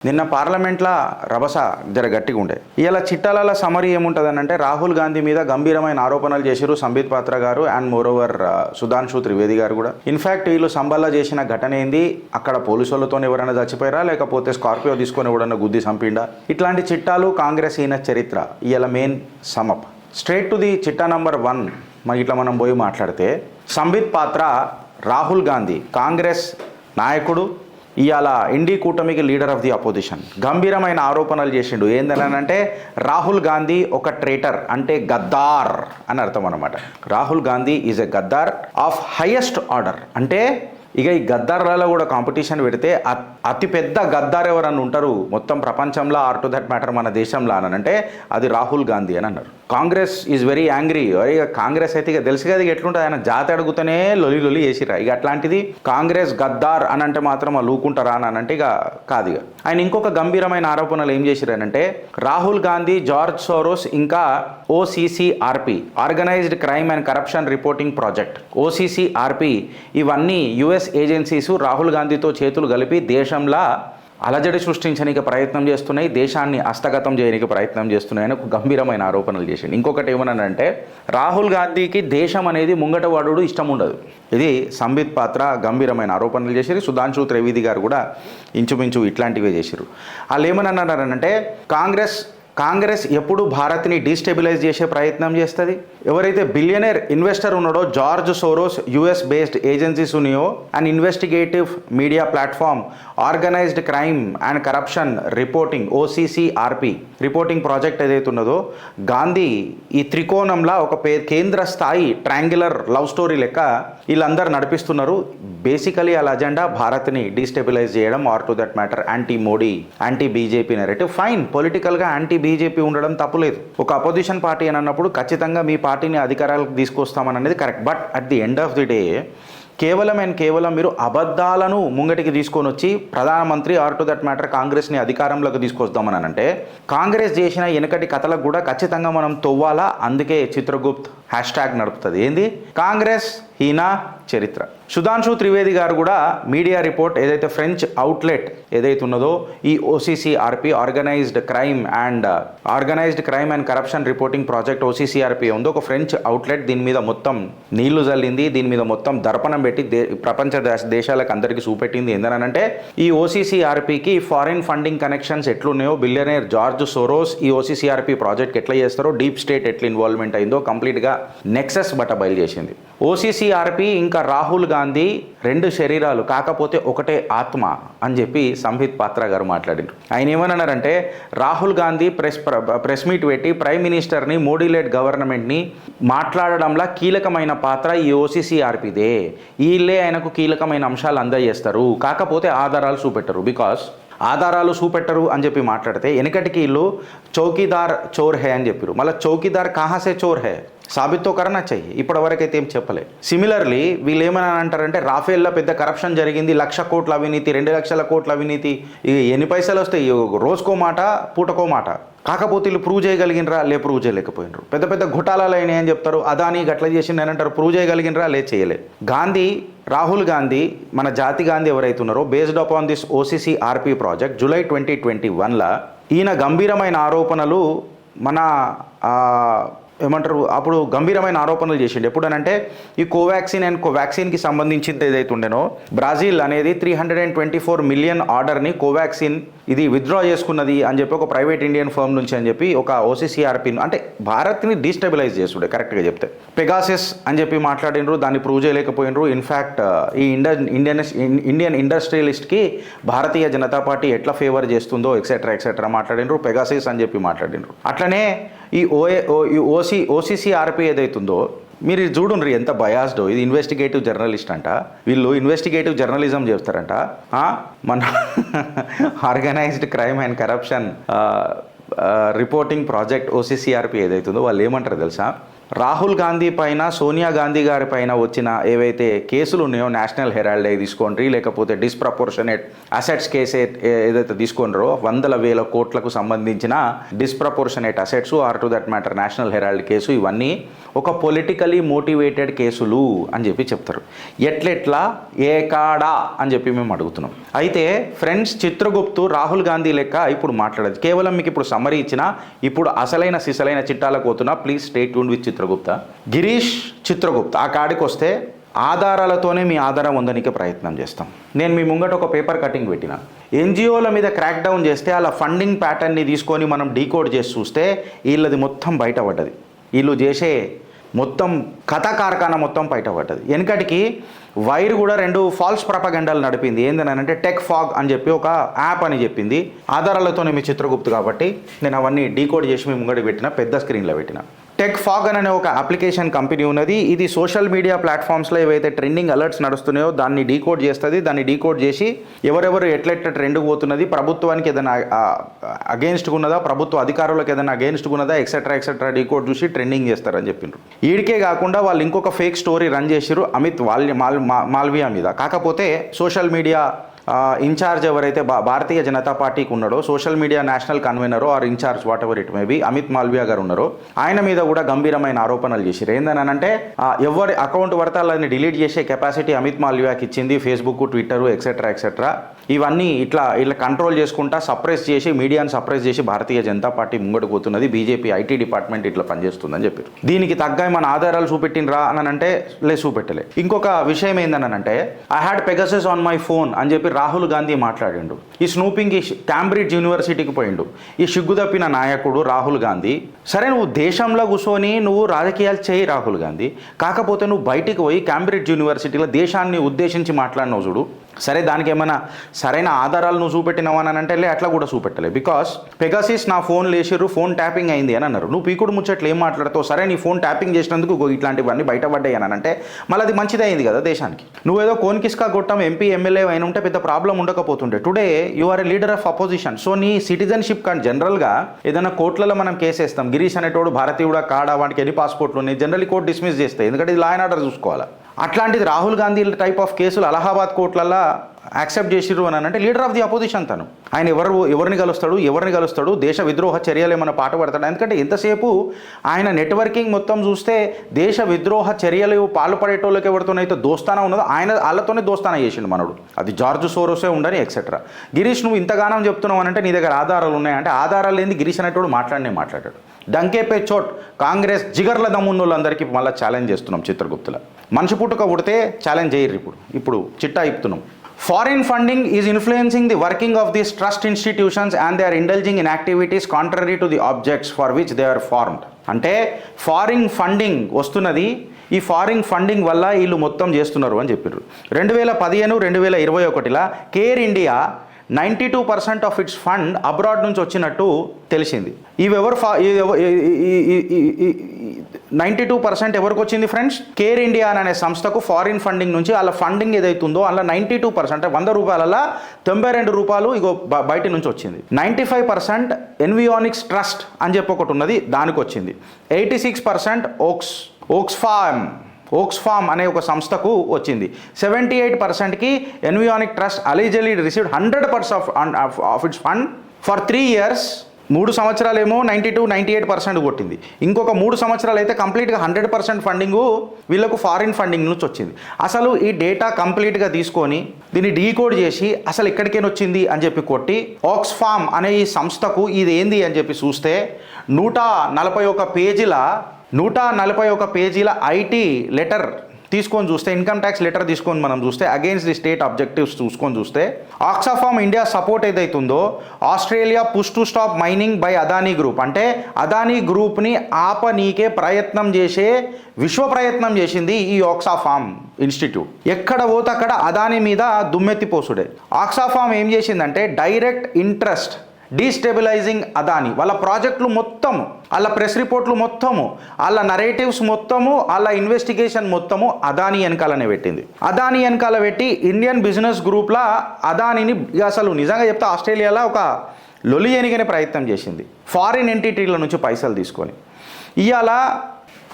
నిన్న పార్లమెంట్లో రభస జర గట్టిగా ఉండే. ఇలా చిట్టాల సమరీ ఏముంటుందని అంటే రాహుల్ గాంధీ మీద గంభీరమైన ఆరోపణలు చేశారు సంబిత్ పాత్ర గారు అండ్ మోరోవర్ సుధాంశు త్రివేది గారు కూడా. ఇన్ఫ్యాక్ట్ వీళ్ళు సంబల్లో చేసిన ఘటన ఏంది, అక్కడ పోలీసులతో ఎవరైనా చచ్చిపోయారా లేకపోతే స్కార్పియో తీసుకొని ఎవడన్నా గుద్ది చంపిండా, ఇట్లాంటి చిట్టాలు కాంగ్రెస్ ఈయన చరిత్ర. ఇలా main sum up straight to the చిట్టా నంబర్ 1 మరి ఇట్లా మనం పోయి మాట్లాడితే సంబిత్ పాత్ర రాహుల్ గాంధీ కాంగ్రెస్ నాయకుడు, ఇవాళ ఇండి కూటమికి లీడర్ ఆఫ్ ది అపోజిషన్, గంభీరమైన ఆరోపణలు చేసిండు. ఏందనంటే రాహుల్ గాంధీ ఒక ట్రేటర్ అంటే గద్దార్ అని అర్థం అనమాట. Rahul Gandhi is a Gaddar of highest order. అంటే ఇక ఈ గద్దార్లలో కూడా కాంపిటీషన్ పెడితే అతిపెద్ద గద్దార్ ఎవరన్నా ఉంటారు మొత్తం ప్రపంచంలో ఆర్ టు దట్ మ్యాటర్ మన దేశంలో అని అంటే అది రాహుల్ గాంధీ అని అన్నారు. Congress is very angry. ఇక కాంగ్రెస్ అయితే ఇక తెలుసు కదా ఇక ఎట్లుంటుంది, ఆయన జాతి అడుగుతూనే లొలి వేసిరా. ఇక అట్లాంటిది కాంగ్రెస్ గద్దార్ అని అంటే మాత్రం లూకుంటారా అని అంటే ఇక కాదు. ఇక ఆయన ఇంకొక గంభీరమైన ఆరోపణలు ఏం చేసిరనంటే రాహుల్ గాంధీ, జార్జ్ సోరోస్ ఇంకా OCCRP organised crime and corruption reporting project OCCRP ఇవన్నీ US ఏజెన్సీస్ రాహుల్ గాంధీతో చేతులు కలిపి దేశంలో అలజడి సృష్టించడానికి ప్రయత్నం చేస్తున్నాయి, దేశాన్ని హస్తగతం చేయడానికి ప్రయత్నం చేస్తున్నాయని ఒక గంభీరమైన ఆరోపణలు చేసింది. ఇంకొకటి ఏమన్నానంటే రాహుల్ గాంధీకి దేశం అనేది ముంగటవాడు ఇష్టం ఉండదు. ఇది సంబిత్ పాత్ర గంభీరమైన ఆరోపణలు చేశారు. సుధాంశు త్రివేది గారు కూడా ఇంచుమించు ఇట్లాంటివే చేశారు. వాళ్ళు ఏమన్నారంటే కాంగ్రెస్ ఎప్పుడు భారత్ని డీస్టెబిలైజ్ చేసే ప్రయత్నం చేస్తుంది. ఎవరైతే బిలియనర్ ఇన్వెస్టర్ ఉన్నాడో George Soros US based agencies ఉన్నాయో and investigative media platform organized crime and corruption reporting OCCRP reporting project ఏదైతే ఉన్నదో గాంధీ ఈ త్రికోణంలో ఒక కేంద్ర స్థాయి ట్రయాంగులర్ లవ్ స్టోరీ లెక్క వీళ్ళందరూ నడిపిస్తున్నారు. బేసికలీ వాళ్ళ అజెండా భారత్ని డీస్టెబిలైజ్ చేయడం, or to that matter anti Modi anti BJP narrative. Fine, పొలిటికల్గా యాంటీ BJP ఉండడం తప్పులేదు. ఒక అపోజిషన్ పార్టీ అని అన్నప్పుడు ఖచ్చితంగా మీ పార్టీని అధికారాలకు తీసుకొస్తామని అనేది correct. But at the end of the day కేవలం మీరు అబద్ధాలను ముంగటికి తీసుకొని వచ్చి ప్రధానమంత్రి ఆర్ టు దట్ మ్యాటర్ కాంగ్రెస్ని అధికారంలోకి తీసుకొస్తామని అంటే కాంగ్రెస్ చేసిన వెనకటి కథలకు కూడా ఖచ్చితంగా మనం తవ్వాలా. అందుకే చిత్రగుప్త్ హ్యాష్ట్యాగ్ నడుపుతుంది. ఏంది కాంగ్రెస్ హీనా చరిత్ర. సుధాంశు త్రివేది గారు కూడా మీడియా రిపోర్ట్ ఏదైతే ఫ్రెంచ్ అవుట్లెట్ ఏదైతే ఉన్నదో ఈ OCCRP organised crime and corruption reporting project OCCRP ఉందో ఒక ఫ్రెంచ్ అవుట్లెట్, దీని మీద మొత్తం నీళ్లు జల్లింది, దీని మీద మొత్తం దర్పణం పెట్టి ప్రపంచ దేశాలకు అందరికీ చూపెట్టింది. ఏందనంటే ఈ OCCRPకి ఫారిన్ ఫండింగ్ కనెక్షన్స్ ఎట్లున్నాయో, బిలియనర్ జార్జ్ సోరోస్ ఈ OCCRP ప్రాజెక్ట్ ఎట్లా చేస్తారో, డీప్ స్టేట్ ఎట్లా ఇన్వాల్వ్మెంట్ అయిందో కంప్లీట్గా నెక్సెస్ బయలు చేసింది. OCCRP ఇంకా రాహుల్ గాంధీ 2 శరీరాలు కాకపోతే ఒకటే ఆత్మ అని చెప్పి సంబిత్ పాత్ర గారు మాట్లాడారు. ఆయన ఏమన్నారంటే రాహుల్ గాంధీ ప్రెస్ మీట్ పెట్టి ప్రైమ్ మినిస్టర్ని, మోడీ లెడ్ గవర్నమెంట్ని మాట్లాడడంలో కీలకమైన పాత్ర ఈ OCCRPదే. వీళ్ళే ఆయనకు కీలకమైన అంశాలు అందజేస్తారు, కాకపోతే ఆధారాలు చూపెట్టరు. బికాస్ ఆధారాలు చూపెట్టరు అని చెప్పి మాట్లాడితే వెనకటికి వీళ్ళు చౌకీదార్ చోర్ హే అని చెప్పారు. మళ్ళీ చౌకీదార్ కహాసే చోర్ హే సాబిత్తో కరనా చెయ్యి, ఇప్పటివరకు అయితే ఏం చెప్పలే. సిమిలర్లీ వీళ్ళు ఏమైనా అంటారంటే రాఫేల్లో పెద్ద కరప్షన్ జరిగింది, 1,00,000 కోట్ల అవినీతి, 2,00,000 కోట్ల అవినీతి, ఇక ఎన్ని పైసలు వస్తాయి, రోజుకో మాట పూటకో మాట. కాకపోతే వీళ్ళు ప్రూవ్ చేయగలిగినరా ప్రూవ్ చేయలేకపోయినరు. పెద్ద పెద్ద ఘుటాలాలు అయినాయి అని చెప్తారు. అదాని గట్ల చేసింది అని అంటారు. ప్రూవ్ చేయగలిగినరా చేయలే. రాహుల్ గాంధీ మన జాతి గాంధీ ఎవరైతే ఉన్నారో based upon this OCCRP project July 2021 ఈయన గంభీరమైన ఆరోపణలు అప్పుడు గంభీరమైన ఆరోపణలు చేసిండు. ఎప్పుడనంటే ఈ కోవాక్సిన్కి సంబంధించింది ఏదైతే ఉండేనో బ్రాజిల్ అనేది 324 మిలియన్ ఆర్డర్ని కోవాక్సిన్ ఇది విత్డ్రా చేసుకున్నది అని చెప్పి ఒక ప్రైవేట్ ఇండియన్ ఫర్మ్ నుంచి అని చెప్పి ఒక OCCRP అంటే భారత్ని డీస్టెబిలైజ్ చేస్తుండే కరెక్ట్గా చెప్తే. పెగాసిస్ అని చెప్పి మాట్లాడినరు, దాన్ని ప్రూవ్ చేయలేకపోయినరు. ఇన్ఫ్యాక్ట్ ఈ ఇండియన్ ఇండస్ట్రియలిస్ట్కి భారతీయ జనతా పార్టీ ఎట్లా ఫేవర్ చేస్తుందో ఎక్సెట్రా మాట్లాడినరు. పెగాసిస్ అని చెప్పి మాట్లాడినరు. అట్లనే ఈ OCCRP ఏదైతుందో మీరు చూడండి ఎంత బయాస్డో. ఇది ఇన్వెస్టిగేటివ్ జర్నలిస్ట్ అంట, వీళ్ళు ఇన్వెస్టిగేటివ్ జర్నలిజం చేస్తారంట. మన organised crime and corruption reporting project OCCRP ఏదైతుందో వాళ్ళు ఏమంటారు తెలుసా, రాహుల్ గాంధీ పైన, సోనియా గాంధీ గారి పైన వచ్చిన ఏవైతే కేసులు ఉన్నాయో నేషనల్ హెరాల్డ్ తీసుకోండి, లేకపోతే డిస్ప్రపోర్షనేట్ అసెట్స్ కేసు ఏదైతే తీసుకుంటారో 100,000 కోట్లకు సంబంధించిన disproportionate assets or to that matter National Herald case, ఇవన్నీ ఒక పొలిటికలీ మోటివేటెడ్ కేసులు అని చెప్పి చెప్తారు. ఎట్లెట్లా ఏకాడా అని చెప్పి మేము అడుగుతున్నాం. అయితే ఫ్రెండ్స్, చిత్రగుప్తు రాహుల్ గాంధీ లెక్క ఇప్పుడు మాట్లాడదు. కేవలం మీకు ఇప్పుడు సమ్మరీ ఇచ్చిన, ఇప్పుడు అసలైన సిసలైన చిట్టాలకు పోతున్నా. Please stay tuned with Chitragupta. Girish Chitragupta ఆ కాడికి వస్తే ఆధారాలతోనే మీ ఆధారం ఉందనికే ప్రయత్నం చేస్తాం. నేను మీ ముంగట ఒక పేపర్ కటింగ్ పెట్టిన. ఎన్జిఓల మీద క్రాక్ డౌన్ చేస్తే అలా ఫండింగ్ ప్యాటర్న్ని తీసుకొని మనం డీకోడ్ చేసి చూస్తే వీళ్ళది మొత్తం బయటపడ్డది. వీళ్ళు చేసే మొత్తం కథ కార్ఖానా మొత్తం బయటపడ్డది. వెనకటికి వైర్ కూడా 2 ఫాల్స్ ప్రపగండాలు నడిపింది. ఏందనంటే టెక్ ఫాగ్ అని చెప్పి ఒక యాప్ అని చెప్పింది. ఆధారాలతోనే మీ చిత్రగుప్తు కాబట్టి నేను అవన్నీ డీకోడ్ చేసి మీ ముంగడి పెట్టిన, పెద్ద స్క్రీన్లో పెట్టిన. టెక్ ఫాగ్ అనే ఒక అప్లికేషన్ కంపెనీ ఉన్నది. ఇది సోషల్ మీడియా ప్లాట్ఫామ్స్లో ఏవైతే ట్రెండింగ్ అలర్ట్స్ నడుస్తున్నాయో దాన్ని డీకోడ్ చేస్తుంది. దాన్ని డీకోడ్ చేసి ఎవరెవరు ఎట్లెట్ల ట్రెండ్ పోతున్నది, ప్రభుత్వానికి ఏదైనా అగేన్స్ట్గా ఉన్నదా, ప్రభుత్వ అధికారులకు ఏదైనా అగేన్స్ట్గా ఉన్నదా, ఎక్సెట్రా డీకోడ్ చూసి ట్రెండింగ్ చేస్తారని చెప్పిండ్రు. వీడికే కాకుండా వాళ్ళు ఇంకొక ఫేక్ స్టోరీ రన్ చేసిరు అమిత్ మాల్వియా మీద. కాకపోతే సోషల్ మీడియా ఇన్ఛార్జ్ ఎవరైతే భారతీయ జనతా పార్టీకి ఉన్నాడో, సోషల్ మీడియా నేషనల్ కన్వీనరో or incharge whatever it may be, Amit Malviya garu ఉన్నారో, ఆయన మీద కూడా గంభీరమైన ఆరోపణలు చేశారు. ఏందనంటే ఎవరి అకౌంట్ పడితే వాళ్ళని డిలీట్ చేసే కెపాసిటీ అమిత్ మాల్వియాకి ఇచ్చింది ఫేస్బుక్, ట్విట్టర్ ఎక్సెట్రా. ఇవన్నీ ఇట్లా కంట్రోల్ చేసుకుంటా సప్రెస్ చేసి, మీడియాను సప్రెస్ చేసి భారతీయ జనతా పార్టీ ముంగడికి పోతున్నది. బీజేపీ ఐటీ డిపార్ట్మెంట్ ఇట్లా పనిచేస్తుందని చెప్పారు. దీనికి తగ్గ మన ఆధారాలు చూపెట్టినరా అని అంటే చూపెట్టలే. ఇంకొక విషయం ఏందనంటే I had Pegasus on my phone అని చెప్పి రాహుల్ గాంధీ మాట్లాడిండు. ఈ స్నూపింగ్ క్యాంబ్రిడ్జ్ యూనివర్సిటీకి పోయిండు. ఈ సిగ్గు తప్పిన నాయకుడు రాహుల్ గాంధీ. సరే, నువ్వు దేశంలో కూర్చొని నువ్వు రాజకీయాలు చేయి రాహుల్ గాంధీ, కాకపోతే నువ్వు బయటికి పోయి క్యాంబ్రిడ్జ్ యూనివర్సిటీలో దేశాన్ని ఉద్దేశించి మాట్లాడినావు చూడు. సరే, దానికి ఏమైనా సరైన ఆధారాలు నువ్వు చూపెట్టినావు అని అంటే అట్లా కూడా చూపెట్టలే. బికాస్ పెగాసిస్ నా ఫోన్ లేచిర్రు, ఫోన్ ట్యాపింగ్ అయింది అని అన్నారు. నువ్వు పీకుడు ముచ్చట్లు ఏం మాట్లాడతావు? సరే, నీ ఫోన్ ట్యాపింగ్ చేసినందుకు ఇట్లాంటివన్నీ బయటపడ్డాయి అని అంటే మళ్ళీ అది మంచిది అయింది కదా దేశానికి. నువ్వేదో కోన్కిస్కా గొట్టం ఎంపీ ఎమ్మెల్యే అయిన ఉంటే పెద్ద ప్రాబ్లం ఉండకపోతుండే. Today you are a leader of opposition. So నీ సిటిజన్షిప్ కానీ జనరల్గా ఏదైనా కోర్టులలో మనం కేసేస్తాం. గిరీష్ అనేటోడు భారతీయుడా కాడా, వాడికి ఎన్ని పాస్పోర్ట్లు ఉన్నాయి, జనరల్లీ కోర్టు డిస్మిస్ చేస్తాయి. ఎందుకంటే ఇది లా అండ్ ఆర్డర్ చూసుకోవాలి. అట్లాంటిది రాహుల్ గాంధీ టైప్ ఆఫ్ కేసులు అలహాబాద్ కోర్టులలో యాక్సెప్ట్ చేసిర్రు అని అంటే లీడర్ ఆఫ్ ది అపోజిషన్ తను. ఆయన ఎవరిని కలుస్తాడు, దేశ విద్రోహ చర్యలు ఏమైనా పాటు పడతాడు. ఎందుకంటే ఎంతసేపు ఆయన నెట్వర్కింగ్ మొత్తం చూస్తే దేశ విద్రోహ చర్యలు పాల్పడేటోళ్ళకి ఎవరితోనైతే దోస్తానా ఉన్నదో వాళ్ళతోనే దోస్తానా చేసిండు మనోడు. అది జార్జ్ సోరోసే ఉండని ఎక్సెట్రా. గిరీష్, నువ్వు ఇంతగానం చెప్తున్నావు అంటే నీ దగ్గర ఆధారాలు ఉన్నాయంటే ఆధారాలు లేని గిరీష్ అనేటోడు మాట్లాడాడు. డంకే పే చోట్ కాంగ్రెస్ జిగర్ల దమ్మున్నోళ్ళందరికీ మళ్ళీ ఛాలెంజ్ చేస్తున్నాం. చిత్రగుప్తుల మనిషి పుట్టుక పుడితే ఛాలెంజ్ చేయరు. ఇప్పుడు చిట్టా ఇప్పుతున్నాం. Foreign funding is influencing the working of these trust institutions and they are indulging in activities contrary to the objects for which they are formed. అంటే ఫారిన్ ఫండింగ్ వస్తున్నది. ఈ ఫారిన్ ఫండింగ్ వల్ల వీళ్ళు మొత్తం చేస్తున్నారు అని చెప్పారు. 2015-2021 care India 92% of its fund abroad నుంచి వచ్చినట్టు తెలిసింది. ఇవెవరు 92% ఎవరికి వచ్చింది ఫ్రెండ్స్? కేర్ ఇండియా అనే సంస్థకు ఫారిన్ ఫండింగ్ నుంచి వాళ్ళ ఫండింగ్ ఏదైతుందో అలా 92% అంటే 100 రూపాయలలో 92 రూపాయలు ఇగో బయట నుంచి వచ్చింది. 95% ఎన్వియానిక్స్ ట్రస్ట్ అని చెప్పి ఒకటి ఉన్నది, దానికి వచ్చింది. 86% ఓక్స్ఫామ్ అనే ఒక సంస్థకు వచ్చింది. 78%కి ఎన్వియానిక్ trust allegedly received 100% of its fund for 3 years. 3 సంవత్సరాలేమో 92-98% కొట్టింది. ఇంకొక 3 సంవత్సరాలు అయితే కంప్లీట్గా 100% ఫండింగు వీళ్ళకు ఫారిన్ ఫండింగ్ నుంచి వచ్చింది. అసలు ఈ డేటా కంప్లీట్గా తీసుకొని దీన్ని డీకోడ్ చేసి అసలు ఎక్కడికైనా వచ్చింది అని చెప్పి కొట్టి ఆక్స్ఫామ్ అనే ఈ సంస్థకు ఇది ఏంది అని చెప్పి చూస్తే 141 పేజీల ఐటీ లెటర్ తీసుకొని చూస్తే, ఇన్కమ్ ట్యాక్స్ లెటర్ తీసుకొని మనం చూస్తే, అగైన్స్ ది స్టేట్ అబ్జెక్టివ్స్ చూసుకొని చూస్తే ఆక్స్ఫామ్ ఇండియా సపోర్ట్ ఏదైతుందో Australia push to stop mining by Adani group, అంటే అదానీ గ్రూప్ని ఆపనీకే విశ్వ ప్రయత్నం చేసింది ఈ ఆక్స్ఫామ్ ఇన్స్టిట్యూట్. ఎక్కడ పోతే అక్కడ అదానీ మీద దుమ్మెత్తిపోసుడే. ఆక్స్ఫామ్ ఏం చేసిందంటే డైరెక్ట్ ఇంట్రెస్ట్ డీస్టెబిలైజింగ్ అదానీ. వాళ్ళ ప్రాజెక్టులు మొత్తము, వాళ్ళ ప్రెస్ రిపోర్ట్లు మొత్తము, వాళ్ళ నరేటివ్స్ మొత్తము, వాళ్ళ ఇన్వెస్టిగేషన్ మొత్తము అదానీ వెనకాలనే పెట్టింది. అదానీ వెనకాల పెట్టి ఇండియన్ బిజినెస్ గ్రూప్లా అదానీని అసలు నిజంగా చెప్తే ఆస్ట్రేలియాలో ఒక లొలి ఎనిగనే ప్రయత్నం చేసింది ఫారిన్ ఎంటిటీల నుంచి పైసలు తీసుకొని. ఇవాళ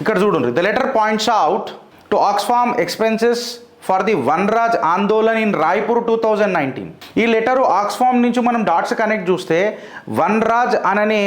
ఇక్కడ చూడండి, the letter points out to Oxfam expenses for the Vanraj Andolan in Raipur 2019. ఈ లెటరు ఆక్స్ఫామ్ నుంచి మనం డాట్స్ కనెక్ట్ చూస్తే వన్రాజ్ అననే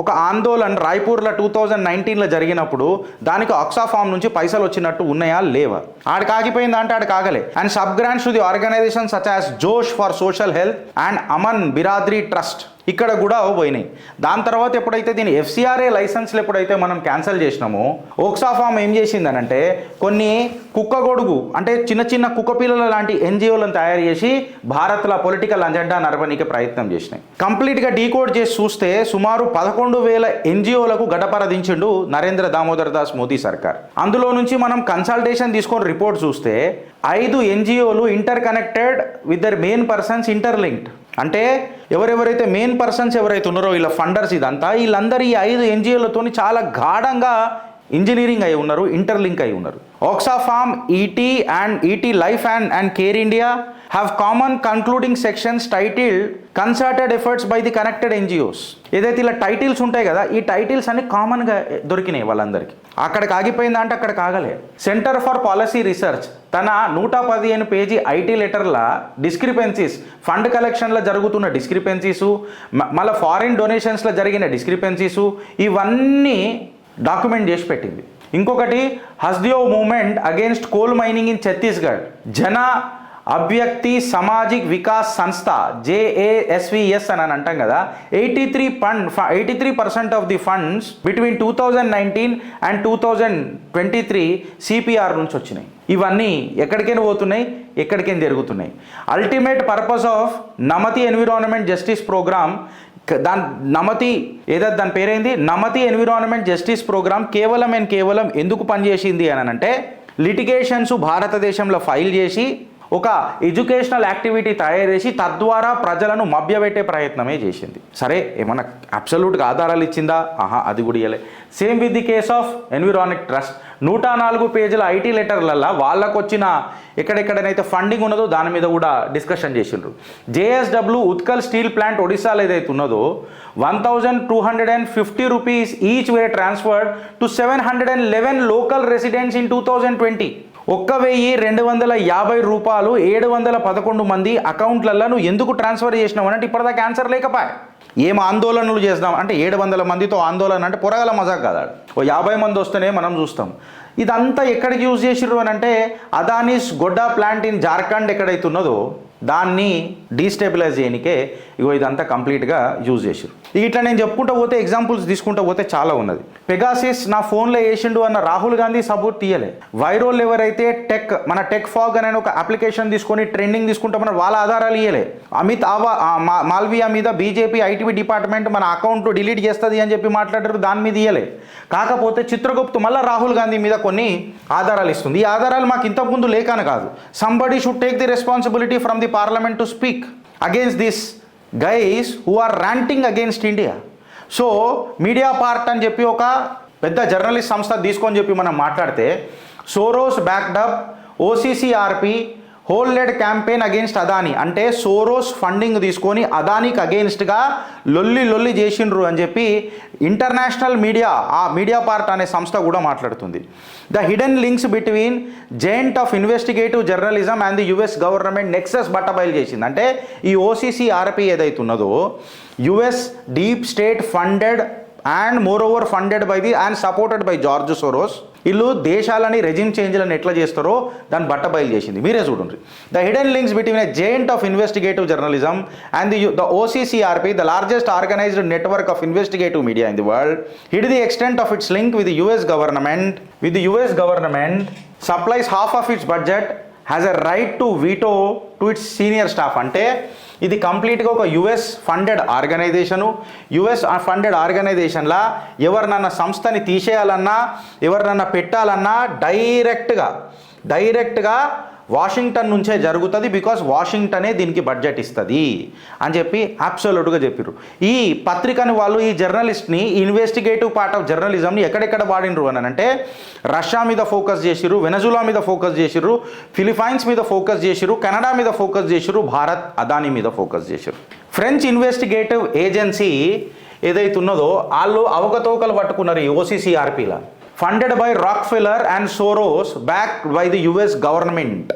ఒక ఆందోళన రాయ్పూర్లో 2019లో జరిగినప్పుడు దానికి ఆక్స్ఫామ్ నుంచి పైసలు వచ్చినట్టు ఉన్నాయా లేవా? ఆడికి ఆగిపోయిందా అంటే ఆడికి ఆగలే. And sub grants to the organisation such as Josh for social health and Aman Biradari trust ఇక్కడ కూడా పోయినాయి. దాని తర్వాత ఎప్పుడైతే దీని FCRA లైసెన్స్లు ఎప్పుడైతే మనం క్యాన్సిల్ చేసినామో ఆక్స్ఫామ్ ఏం చేసిందనంటే కొన్ని కుక్క గొడుగు అంటే చిన్న చిన్న కుక్క పిల్లల లాంటి NGOలను తయారు చేసి భారత్లో పొలిటికల్ అజెండా నడపడానికి ప్రయత్నం చేసినాయి. కంప్లీట్గా డీకోడ్ చేసి చూస్తే సుమారు 11,000 NGOలకు గడపరదించిండు నరేంద్ర దామోదర్ దాస్ మోదీ సర్కార్. అందులో నుంచి మనం కన్సల్టేషన్ తీసుకొని రిపోర్ట్ చూస్తే 5 NGOలు inter connected with their main persons interlinked. అంటే ఎవరెవరైతే మెయిన్ పర్సన్స్ ఎవరైతే ఉన్నారో వీళ్ళ ఫండర్స్ ఇదంతా వీళ్ళందరూ ఈ 5 NGOలతో చాలా గాఢంగా ఇంజనీరింగ్ అయి ఉన్నారు, ఇంటర్లింక్ అయి ఉన్నారు. Oxfam, ET life and care India have common concluding sections titled concerted efforts by the connected NGOs. ఏదైతే ఇలా టైటిల్స్ ఉంటాయి కదా, ఈ టైటిల్స్ అన్ని కామన్గా దొరికినాయి వాళ్ళందరికీ. అక్కడికి ఆగిపోయిందా అంటే అక్కడికి ఆగలే. సెంటర్ ఫర్ పాలసీ రీసెర్చ్ తన 115 పేజీ IT లెటర్ల డిస్క్రిపెన్సీస్, ఫండ్ కలెక్షన్లో జరుగుతున్న డిస్క్రిపెన్సీసు, మళ్ళీ ఫారిన్ డొనేషన్స్లో జరిగిన డిస్క్రిపెన్సీసు ఇవన్నీ డాక్యుమెంట్ చేసి పెట్టింది. ఇంకొకటి Hasdeo movement against coal mining in Chhattisgarh, Jan Abhivyakti సామాజిక్ Vikas సంస్థ JASVS అని అంటాం కదా, 83% of the funds between 2019 and 2023 CPR నుంచి వచ్చినాయి. ఇవన్నీ ఎక్కడికైనా పోతున్నాయి, ఎక్కడికైనా జరుగుతున్నాయి. Ultimate purpose of Namati environment justice programme, Namati ఏదైతే దాని పేరైంది నమతి ఎన్విరాన్మెంట్ జస్టిస్ ప్రోగ్రామ్ కేవలం ఎందుకు పనిచేసింది అని అంటే లిటిగేషన్స్ భారతదేశంలో ఫైల్ చేసి ఒక ఎడ్యుకేషనల్ యాక్టివిటీ తయారు చేసి తద్వారా ప్రజలను మభ్యపెట్టే ప్రయత్నమే చేసింది. సరే ఏమన్నా అబ్సల్యూట్గా ఆధారాలు ఇచ్చిందా? అది కూడా ఇవ్వలే. Same with the case of Environics trust, 104 పేజీల IT లెటర్లల్లో వాళ్ళకు వచ్చిన ఎక్కడెక్కడనైతే ఫండింగ్ ఉన్నదో దాని మీద కూడా డిస్కషన్ చేసిండ్రు. JSW ఉత్కల్ స్టీల్ ప్లాంట్ ఒడిశాలో ఏదైతే ఉన్నదో 1,250 rupees each way transferred to 711 local residents in 2020. 1,250 రూపాయలు 711 మంది అకౌంట్లలో నువ్వు ఎందుకు ట్రాన్స్ఫర్ చేసినావు అంటే ఇప్పటిదాకా ఆన్సర్ లేకపోయా. ఏం ఆందోళనలు చేద్దాం అంటే 700 మందితో ఆందోళన అంటే పొరగల మజాక్ కాదు. 50 మంది వస్తేనే మనం చూస్తాం. ఇదంతా ఎక్కడికి యూజ్ చేసిర్రు అని అంటే అదానీస్ గొడ్డా ప్లాంట్ ఇన్ జార్ఖండ్ ఎక్కడైతే ఉన్నదో దాన్ని డీస్టెబిలైజ్ చేయనికే ఇదంతా కంప్లీట్గా యూజ్ చేసిర్రు. ఇట్లా నేను చెప్పుకుంటూ పోతే ఎగ్జాంపుల్స్ తీసుకుంటూ పోతే చాలా ఉన్నది. పెగాసిస్ నా ఫోన్లో వేసిండు అన్న రాహుల్ గాంధీ సపోర్ట్ తీయలే. వైరోల్ ఎవరైతే మన టెక్ ఫాగ్ అనే ఒక అప్లికేషన్ తీసుకొని ట్రెండింగ్ తీసుకుంటామన్న వాళ్ళ ఆధారాలు ఇయ్యలే. అమిత్ మాల్వియా మీద BJP IT డిపార్ట్మెంట్ మన అకౌంట్ డిలీట్ చేస్తుంది అని చెప్పి మాట్లాడారు, దాని మీద ఇయ్యలే. కాకపోతే చిత్రగుప్తు మళ్ళీ రాహుల్ గాంధీ మీద కొన్ని ఆధారాలు ఇస్తుంది. ఈ ఆధారాలు మాకు ఇంతకుముందు లేకని కాదు. Somebody should take the responsibility from the parliament to speak against this guys who are ranting against India. So media part అని చెప్పి ఒక పెద్ద జర్నలిస్ట్ సంస్థ తీసుకొని చెప్పి మనం మాట్లాడితే Soros backed up OCCRP హోల్డెడ్ campaign against Adani అంటే సోరోస్ ఫండింగ్ తీసుకొని అదానీకి అగేన్స్ట్గా లొల్లి చేసిండ్రు అని చెప్పి ఇంటర్నేషనల్ మీడియా పార్ట్ అనే సంస్థ కూడా మాట్లాడుతుంది. The hidden links between giant of investigative journalism and the US government nexus బట్టబయలు చేసింది. అంటే ఈ OCCRP ఏదైతే ఉన్నదో US deep state funded and more over funded by the and supported by George Soros. వీళ్ళు దేశాలని రెజిమ్ చేంజ్లను ఎట్లా చేస్తారో దాన్ని బట్టబయలు చేసింది. మీరే చూడండి. The hidden links between a giant of investigative journalism and the OCCRP, the largest organised network of investigative media in the world, hid the extent of it's link with the US government supplies half of its budget, has a right to veto to its senior staff. అంటే ఇది కంప్లీట్గా ఒక US funded ఆర్గనైజేషన్లా ఎవరినన్నా సంస్థని తీసేయాలన్నా ఎవరినన్నా పెట్టాలన్నా డైరెక్ట్గా Washington నుంచే జరుగుతుంది. బికాస్ వాషింగ్టనే దీనికి బడ్జెట్ ఇస్తుంది అని చెప్పి అబ్సల్యూట్గా చెప్పారు. ఈ పత్రికని వాళ్ళు ఈ జర్నలిస్ట్ని ఇన్వెస్టిగేటివ్ పార్ట్ ఆఫ్ జర్నలిజంని ఎక్కడెక్కడ వాడినరు అని అంటే రష్యా మీద ఫోకస్ చేసిర్రు, వెనజులా మీద ఫోకస్ చేసిర్రు, ఫిలిపైన్స్ మీద ఫోకస్ చేసిర్రు, కెనడా మీద ఫోకస్ చేసిర్రు, భారత్ అదానీ మీద ఫోకస్ చేసిర్రు. ఫ్రెంచ్ ఇన్వెస్టిగేటివ్ ఏజెన్సీ ఏదైతే ఉన్నదో వాళ్ళు అవకతవకలు పట్టుకున్నారు ఈ OCCRPలా. Funded by Rockefeller and Soros, backed by the US government.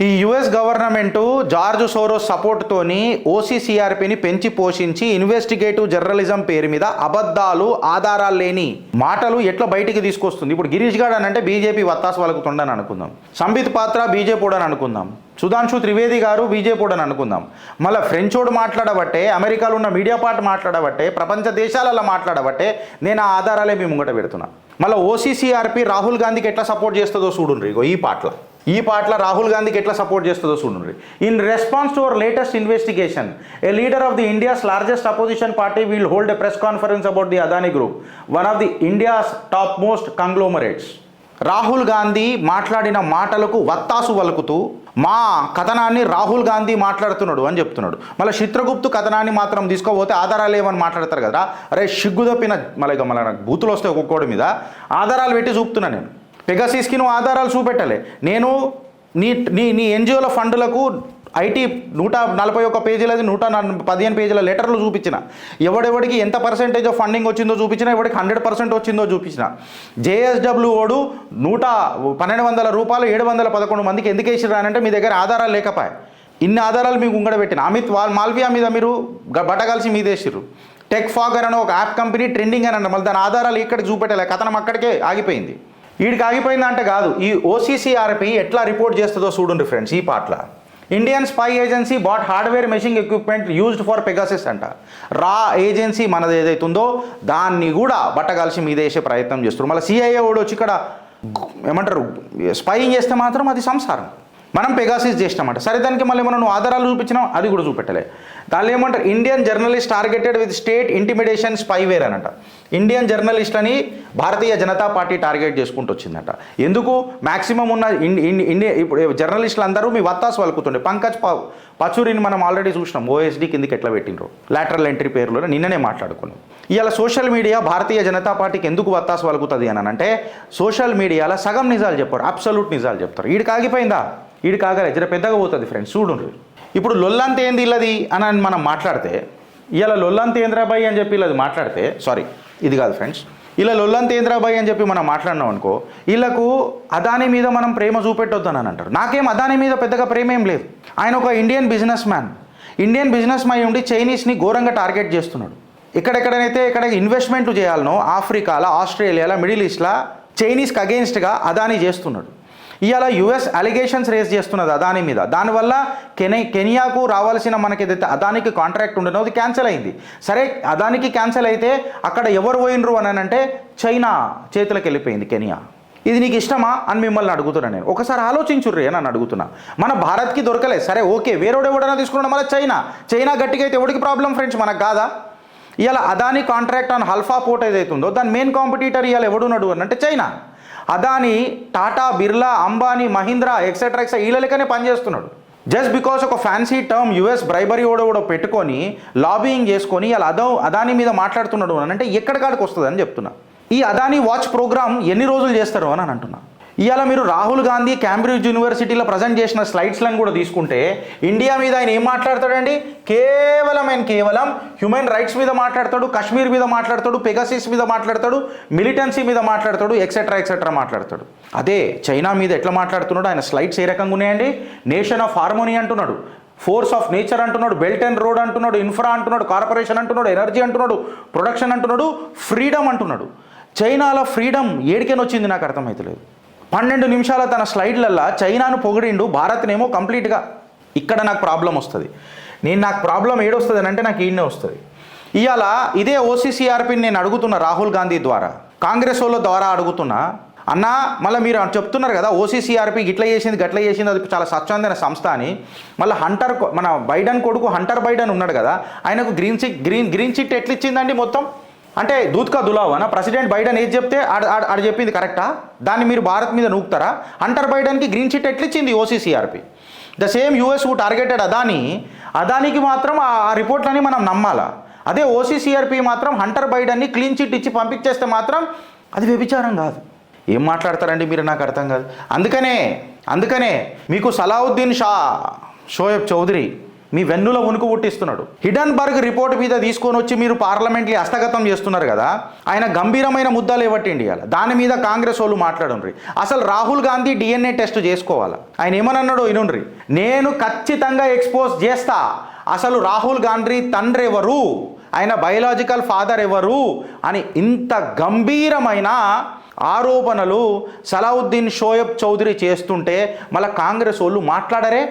ఈ యుఎస్ గవర్నమెంటు జార్జ్ సోరోస్ సపోర్ట్తోని ఓసీసీఆర్పీని పెంచి పోషించి ఇన్వెస్టిగేటివ్ జర్నలిజం పేరు మీద అబద్ధాలు ఆధారాలు లేని మాటలు ఎట్లా బయటికి తీసుకొస్తుంది. ఇప్పుడు గిరీష్ గార్డ్ అని అంటే బీజేపీ వత్తాసు వలుకుతుండని అనుకుందాం, సంబిత్ పాత్ర బీజేపీ అని అనుకుందాం, సుధాంశు త్రివేది గారు బీజేపీ అని అనుకుందాం, మళ్ళీ ఫ్రెంచోడు మాట్లాడబట్టే, అమెరికాలో ఉన్న మీడియా పార్ట్ మాట్లాడబట్టే, ప్రపంచ దేశాలలో మాట్లాడబట్టే నేను ఆ ఆధారాలే మీ ముంగట పెడుతున్నా. మళ్ళీ ఓసీసీఆర్పీ రాహుల్ గాంధీకి ఎట్లా సపోర్ట్ చేస్తుందో చూడుండ్రి. ఈ పాటల రాహుల్ గాంధీకి ఎట్లా సపోర్ట్ చేస్తుందో చూడండి. In response to our latest investigation a leader of the India's largest opposition party will hold a press conference about the Adani group, one of the India's top most conglomerates. Rahul Gandhi మాట్లాడిన మాటలకు వత్తాసు వలుకుతూ మా కథనాన్ని రాహుల్ గాంధీ మాట్లాడుతున్నాడు అని చెప్తున్నాడు. మళ్ళీ చిత్రగుప్తు కథనాన్ని మాత్రం తీసుకోపోతే ఆధారాలు ఏమని మాట్లాడతారు కదా. అరే సిగ్గుదప్పిన మళ్ళీ నాకు బూతులు వస్తే ఒక్కొక్కడి మీద ఆధారాలు పెట్టి చూపుతున్నా. నేను పెగాసిస్కి నువ్వు ఆధారాలు చూపెట్టలే. నేను నీ ఎన్జిఓల ఫండ్లకు ఐటీ 141 పేజీలది 115 పేజీల లెటర్లు చూపించిన, ఎవడెవడికి ఎంత పర్సెంటేజ్ ఆఫ్ ఫండింగ్ వచ్చిందో చూపించిన, ఎవడికి 100% వచ్చిందో చూపించిన. జేఎస్డబ్ల్యూ ఓడు 1,200 రూపాయలు 711 మందికి ఎందుకు వేసిరానంటే మీ దగ్గర ఆధారాలు లేకపోయా. ఇన్ని ఆధారాలు మీకు ఉంగడ పెట్టిన. అమిత్ మాల్వియా మీద మీరు బట్టగలిసి మీదేసిర్రు. టెక్ ఫాగర్ అనే ఒక యాప్ కంపెనీ ట్రెండింగ్ అని అన్నారు. మళ్ళీ దాని ఆధారాలు ఇక్కడికి చూపెట్టలే, కథనం అక్కడికే ఆగిపోయింది. వీడికి ఆగిపోయిందంటే కాదు. ఈ ఓసీసీఆర్పీ ఎట్లా రిపోర్ట్ చేస్తుందో చూడండి ఫ్రెండ్స్. ఈ పాటల Indian spy agency bought hardware machine equipment used for Pegasus అంట. రా ఏజెన్సీ మనది ఏదైతుందో దాన్ని కూడా బట్టగాల్సి మీద వేసే ప్రయత్నం చేస్తారు. మళ్ళీ సిఐఏ వాడు వచ్చి ఇక్కడ ఏమంటారు స్పైయింగ్ చేస్తే మాత్రం అది సంసారం. మనం పెగాసిస్ చేసినామంట. సరే దానికి మళ్ళీ మనం ఆధారాలు చూపించినాం, అది కూడా చూపెట్టలే. దానిలో ఏమంటారు Indian journalist targeted with state intimidation spyware అనంట. ఇండియన్ జర్నలిస్ట్ అని భారతీయ జనతా పార్టీ టార్గెట్ చేసుకుంటూ వచ్చిందట. ఎందుకు మ్యాక్సిమం ఉన్న ఇండియా ఇప్పుడు జర్నలిస్టులు అందరూ మీ వత్తాసు వలుకుతుండే. పంకజ్ పచూరిని మనం ఆల్రెడీ చూసినాం ఓఎస్డీ కిందకి ఎట్లా పెట్టినరు లాటరల్ ఎంట్రీ పేరులో నిన్ననే మాట్లాడుకున్నాం. ఇవాళ సోషల్ మీడియా భారతీయ జనతా పార్టీకి ఎందుకు వత్తాసు వలుకుతుంది అని అంటే సోషల్ మీడియాలో సగం నిజాలు చెప్పారు, అబ్సల్యూట్ నిజాలు చెప్తారు. వీడికి ఆగిపోయిందా? వీడికి ఆగలే, జర పెద్దగా పోతుంది ఫ్రెండ్స్. చూడండి ఇప్పుడు లొల్లంత ఏంది ఇల్లది అని మనం మాట్లాడితే, ఇలా లొల్లంత ఏంద్రాబాయి అని చెప్పి ఇల్లది మాట్లాడితే, సారీ ఇది కాదు ఫ్రెండ్స్, ఇలా లొల్లంత ఏంద్రాబాయి అని చెప్పి మనం మాట్లాడినాం అనుకో, వీళ్ళకు అదానీ మీద మనం ప్రేమ చూపెట్టొద్దని అని అంటారు. నాకేం అదానీ మీద పెద్దగా ప్రేమ ఏం లేదు. ఆయన ఒక ఇండియన్ బిజినెస్ మ్యాన్ ఉండి చైనీస్ని ఘోరంగా టార్గెట్ చేస్తున్నాడు. ఎక్కడెక్కడైతే ఇక్కడ ఇన్వెస్ట్మెంట్ చేయాలనో ఆఫ్రికాలో, ఆస్ట్రేలియాలో, మిడిల్ ఈస్ట్లో చైనీస్కి అగెయిన్స్ట్గా అదానీ చేస్తున్నాడు. ఇవాళ యుఎస్ అలిగేషన్స్ రేస్ చేస్తున్నది అదానీ మీద. దానివల్ల కెనియాకు రావాల్సిన మనకి ఏదైతే అదానికి కాంట్రాక్ట్ ఉండనో అది క్యాన్సిల్ అయింది. సరే అదానికి క్యాన్సిల్ అయితే అక్కడ ఎవరు పోయినరు అని అంటే చైనా చేతులకు వెళ్ళిపోయింది కెనియా. ఇది నీకు ఇష్టమా అని మిమ్మల్ని అడుగుతున్నా నేను. ఒకసారి ఆలోచించుర్రి అని నన్ను అడుగుతున్నా. మన భారత్కి దొరకలేదు, సరే ఓకే, వేరేవాడు ఎవడైనా తీసుకున్నాడు, మళ్ళీ చైనా గట్టిగా అయితే ఎవరికి ప్రాబ్లం ఫ్రెండ్స్, మనకు కాదా? ఇవాళ అదానీ కాంట్రాక్ట్ ఆన్ హల్ఫా పోర్ట్ ఏదైతుందో దాని మెయిన్ కాంపిటీటర్ ఇవాళ ఎవడున్నాడు అని అంటే చైనా. అదానీ టాటా, బిర్లా, అంబానీ, మహీంద్రా ఎక్సెట్రా వీళ్ళ లెక్కనే పనిచేస్తున్నాడు. జస్ట్ బికాస్ ఒక ఫ్యాన్సీ టర్మ్ యుఎస్ బ్రైబరీ ఓడో పెట్టుకొని లాబియింగ్ చేసుకొని ఇలా అదానీ మీద మాట్లాడుతున్నాడు అని అంటే ఎక్కడికాడికి వస్తుంది అని చెప్తున్నా. ఈ అదానీ వాచ్ ప్రోగ్రామ్ ఎన్ని రోజులు చేస్తారు అని అంటున్నా. ఇవాళ మీరు రాహుల్ గాంధీ క్యాంబ్రిడ్జ్ యూనివర్సిటీలో ప్రజెంట్ చేసిన స్లైడ్స్లను కూడా తీసుకుంటే ఇండియా మీద ఆయన ఏం మాట్లాడతాడండి? కేవలం హ్యూమన్ రైట్స్ మీద మాట్లాడతాడు, కశ్మీర్ మీద మాట్లాడతాడు, పెగాసిస్ మీద మాట్లాడతాడు, మిలిటెన్సీ మీద మాట్లాడతాడు, ఎక్సెట్రా మాట్లాడతాడు. అదే చైనా మీద ఎట్లా మాట్లాడుతున్నాడు ఆయన స్లైడ్స్ ఏ రకంగా ఉన్నాయండి? నేషన్ ఆఫ్ హార్మోనీ అంటున్నాడు, ఫోర్స్ ఆఫ్ నేచర్ అంటున్నాడు, బెల్ట్ అండ్ రోడ్ అంటున్నాడు, ఇన్ఫ్రా అంటున్నాడు, కార్పొరేషన్ అంటున్నాడు, ఎనర్జీ అంటున్నాడు, ప్రొడక్షన్ అంటున్నాడు, ఫ్రీడమ్ అంటున్నాడు. చైనాలో ఫ్రీడమ్ ఏడికని వచ్చింది నాకు అర్థమవుతలేదు. 12 నిమిషాల తన స్లైడ్లల్లో చైనాను పొగిడిండు, భారత్నేమో కంప్లీట్గా. ఇక్కడ నాకు ప్రాబ్లం వస్తుంది. నాకు ప్రాబ్లం ఏడొస్తుంది అని అంటే నాకు ఈయనే వస్తుంది. ఇవాళ ఇదే ఓసీసీఆర్పీని నేను అడుగుతున్నా రాహుల్ గాంధీ ద్వారా, కాంగ్రెస్ వాళ్ళ ద్వారా అడుగుతున్నా. అన్న మళ్ళీ మీరు చెప్తున్నారు కదా ఓసీసీఆర్పీ ఇట్లా చేసింది గట్లా చేసింది, అది చాలా స్వచ్ఛందమైన సంస్థ అని. మళ్ళీ మన బైడెన్ కొడుకు హంటర్ బైడెన్ ఉన్నాడు కదా, ఆయనకు గ్రీన్ చిట్ ఎట్లా ఇచ్చిందండి మొత్తం? అంటే దూత్కా దులావనా? ప్రెసిడెంట్ బైడెన్ ఏది చెప్తే ఆడ చెప్పింది కరెక్టా? దాన్ని మీరు భారత్ మీద నూకుతారా? హంటర్ బైడెన్కి గ్రీన్ చిట్ ఎట్లిచ్చింది OCCRP? The same US who targeted అదానికి మాత్రం ఆ రిపోర్ట్లని మనం నమ్మాలా? అదే ఓసీసీఆర్పీ మాత్రం హంటర్ బైడెన్ని క్లీన్ చిట్ ఇచ్చి పంపించేస్తే మాత్రం అది వ్యభిచారం కాదు. ఏం మాట్లాడతారండి మీరు? నాకు అర్థం కాదు. అందుకనే మీకు సలావుద్దీన్ షోయబ్ చౌదరి మీ వెన్నులో ఉనుకు పుట్టిస్తున్నాడు. హిడెన్బర్గ్ రిపోర్ట్ మీద తీసుకొని వచ్చి మీరు పార్లమెంట్కి హస్తగతం చేస్తున్నారు కదా, ఆయన గంభీరమైన ముద్దాలు ఇవ్వట్టండి ఇవాళ. దాని మీద కాంగ్రెస్ వాళ్ళు మాట్లాడుండ్రి. అసలు రాహుల్ గాంధీ DNA టెస్ట్ చేసుకోవాలా. ఆయన ఏమన్నాడో వినుండ్రి. నేను ఖచ్చితంగా ఎక్స్పోజ్ చేస్తా, అసలు రాహుల్ గాంధీ తండ్రి ఎవరు, ఆయన బయలాజికల్ ఫాదర్ ఎవరు అని ఇంత గంభీరమైన ఆరోపణలు సలావుద్దీన్ షోయబ్ చౌదరి చేస్తుంటే మళ్ళీ కాంగ్రెస్ వాళ్ళు మాట్లాడరే.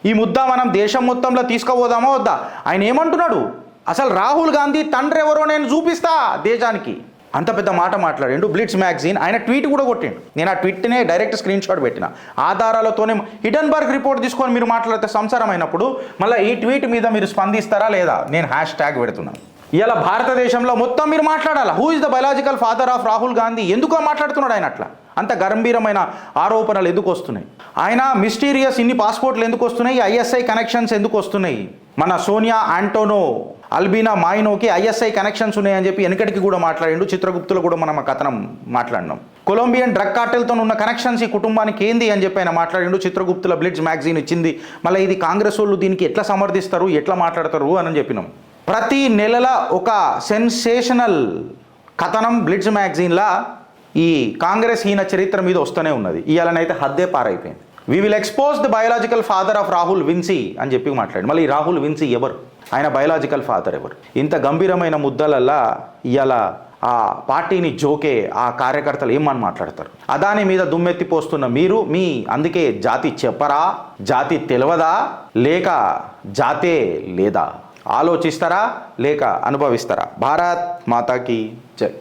ఈ ముద్ద మనం దేశం మొత్తంలో తీసుకుపోదామా వద్దా? ఆయన ఏమంటున్నాడు, అసలు రాహుల్ గాంధీ తండ్రి ఎవరో నేను చూపిస్తా దేశానికి. అంత పెద్ద మాట మాట్లాడిండు. బ్లిట్స్ మ్యాగజైన్ ఆయన ట్వీట్ కూడా కొట్టిండు. నేను ఆ ట్వీట్నే డైరెక్ట్ స్క్రీన్ షాట్ పెట్టిన. ఆధారాలతోనే హిడెన్బర్గ్ రిపోర్ట్ తీసుకొని మీరు మాట్లాడితే సంసారం అయినప్పుడు మళ్ళీ ఈ ట్వీట్ మీద మీరు స్పందిస్తారా లేదా? నేను #ట్యాగ్ పెడుతున్నాను. ఇలా భారతదేశంలో మొత్తం మీరు మాట్లాడాలా. Who is the biological father of Rahul Gandhi? ఎందుకో మాట్లాడుతున్నాడు ఆయన అట్లా. అంత గంభీరమైన ఆరోపణలు ఎందుకు వస్తున్నాయి? ఆయన మిస్టీరియస్ ఇన్ని పాస్పోర్ట్లు ఎందుకు వస్తున్నాయి? ISI కనెక్షన్స్ ఎందుకు వస్తున్నాయి? మన సోనియా ఆంటోనో, అల్బీనా మాయినోకి ISI కనెక్షన్స్ ఉన్నాయని చెప్పి వెనకటికి కూడా మాట్లాడిండు. చిత్రగుప్తులో కూడా మనం ఆ కథనం మాట్లాడినాం. కొలంబియన్ డ్రగ్ కార్టెల్తో ఉన్న కనెక్షన్స్ ఈ కుటుంబానికి ఏంది అని చెప్పి ఆయన మాట్లాడిండు. చిత్రగుప్తుల బ్లిట్స్ మ్యాగజైన్ ఇచ్చింది. మళ్ళీ ఇది కాంగ్రెస్ వాళ్ళు దీనికి ఎట్లా సమర్థిస్తారు, ఎట్లా మాట్లాడతారు అని చెప్పినాం. ప్రతి నెలల ఒక సెన్సేషనల్ కథనం బ్లిట్స్ మ్యాగజైన్లా ఈ కాంగ్రెస్ హీన చరిత్ర మీద వస్తూనే ఉన్నది. ఇవాళనైతే హద్దే పారైపోయింది. We will expose the biological father of Rahul Vinci అని చెప్పి మాట్లాడి, మళ్ళీ రాహుల్ విన్సీ ఎవరు, ఆయన బయలాజికల్ ఫాదర్ ఎవరు? ఇంత గంభీరమైన ముద్దలల్లా ఇవాళ ఆ పార్టీని జోకే ఆ కార్యకర్తలు ఏమని మాట్లాడతారు? అదాని మీద దుమ్మెత్తిపోస్తున్న మీరు అందుకే జాతి చెప్పరా, జాతి తెలియదా, లేక జాతే లేదా? ఆలోచిస్తారా లేక అనుభవిస్తారా? భారత్ మాతాకి జై.